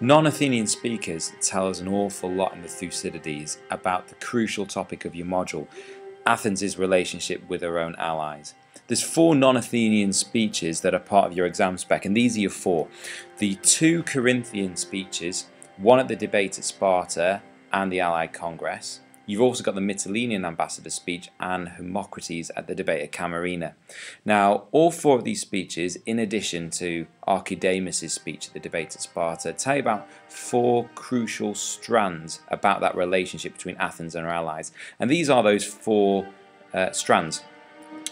Non-Athenian speakers tell us an awful lot in the Thucydides about the crucial topic of your module, Athens' relationship with her own allies. There's 4 non-Athenian speeches that are part of your exam spec, and these are your 4. The 2 Corinthian speeches, one at the debate at Sparta and the Allied Congress. You've also got the Mytilinean ambassador speech and Hermocrates at the debate at Camarina. Now, all 4 of these speeches, in addition to Archidamus' speech at the debate at Sparta, tell you about 4 crucial strands about that relationship between Athens and her allies. And these are those 4 strands.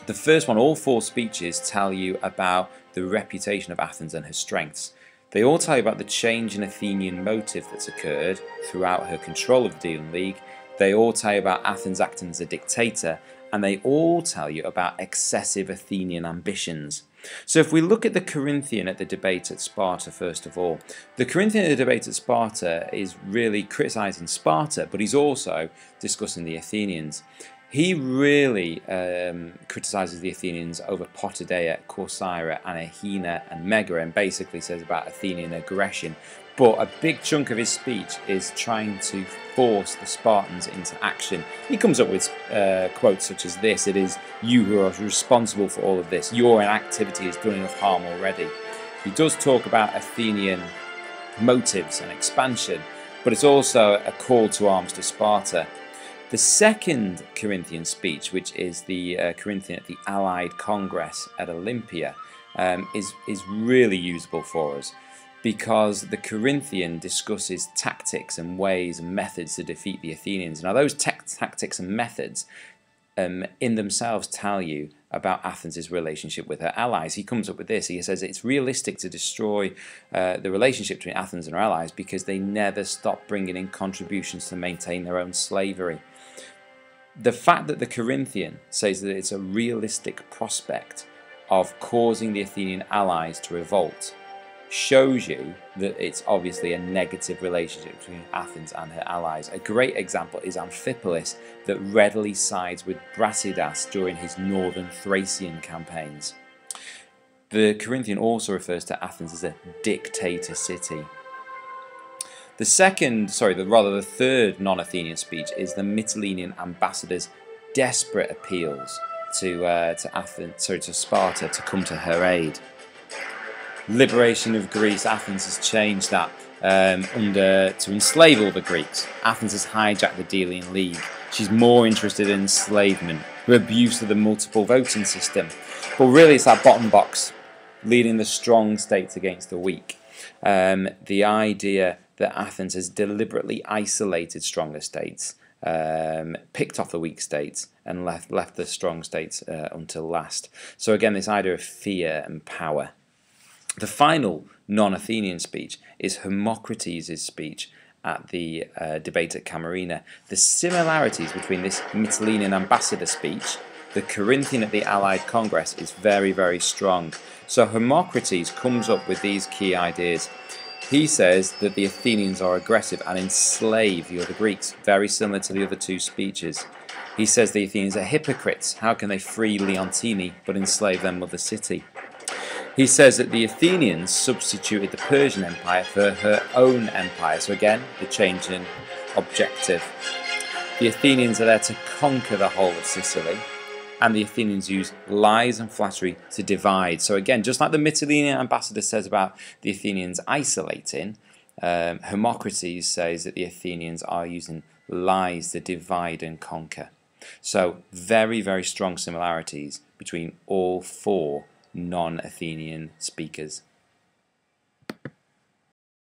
The first one, all 4 speeches tell you about the reputation of Athens and her strengths. They all tell you about the change in Athenian motive that's occurred throughout her control of the Delian League. They all tell you about Athens acting as a dictator, and they all tell you about excessive Athenian ambitions. So if we look at the Corinthian at the debate at Sparta first of all, the Corinthian at the debate at Sparta is really criticising Sparta, but he's also discussing the Athenians. He really criticises the Athenians over Potidaea, Corcyra, Anahina and Megara, and basically says about Athenian aggression. But a big chunk of his speech is trying to force the Spartans into action. He comes up with quotes such as this: "It is you who are responsible for all of this. Your inactivity has done enough harm already." He does talk about Athenian motives and expansion, but it's also a call to arms to Sparta. The second Corinthian speech, which is the Corinthian at the Allied Congress at Olympia, is really usable for us, because the Corinthian discusses tactics and ways and methods to defeat the Athenians. Now those tactics and methods in themselves tell you about Athens' relationship with her allies. He comes up with this. He says it's realistic to destroy the relationship between Athens and her allies because they never stop bringing in contributions to maintain their own slavery. The fact that the Corinthian says that it's a realistic prospect of causing the Athenian allies to revolt shows you that it's obviously a negative relationship between Athens and her allies. A great example is Amphipolis, that readily sides with Brasidas during his northern Thracian campaigns. The Corinthian also refers to Athens as a dictator city. The third non-Athenian speech is the Mytilenean ambassador's desperate appeals to Sparta to come to her aid. Liberation of Greece, Athens has changed that to enslave all the Greeks. Athens has hijacked the Delian League. She's more interested in enslavement, her abuse of the multiple voting system. But really it's that bottom box, leading the strong states against the weak. The idea that Athens has deliberately isolated stronger states, picked off the weak states and left the strong states until last. So again, this idea of fear and power. The final non-Athenian speech is Hermocrates' speech at the debate at Camarina. The similarities between this Mytilenean ambassador speech, the Corinthian at the Allied Congress, is very, very strong. So Hermocrates comes up with these key ideas. He says that the Athenians are aggressive and enslave the other Greeks, very similar to the other 2 speeches. He says the Athenians are hypocrites. How can they free Leontini but enslave their mother city? He says that the Athenians substituted the Persian Empire for her own empire. So again, the change in objective. The Athenians are there to conquer the whole of Sicily, and the Athenians use lies and flattery to divide. So again, just like the Mytilenean ambassador says about the Athenians isolating, Hermocrates says that the Athenians are using lies to divide and conquer. So very, very strong similarities between all 4 non-Athenian speakers.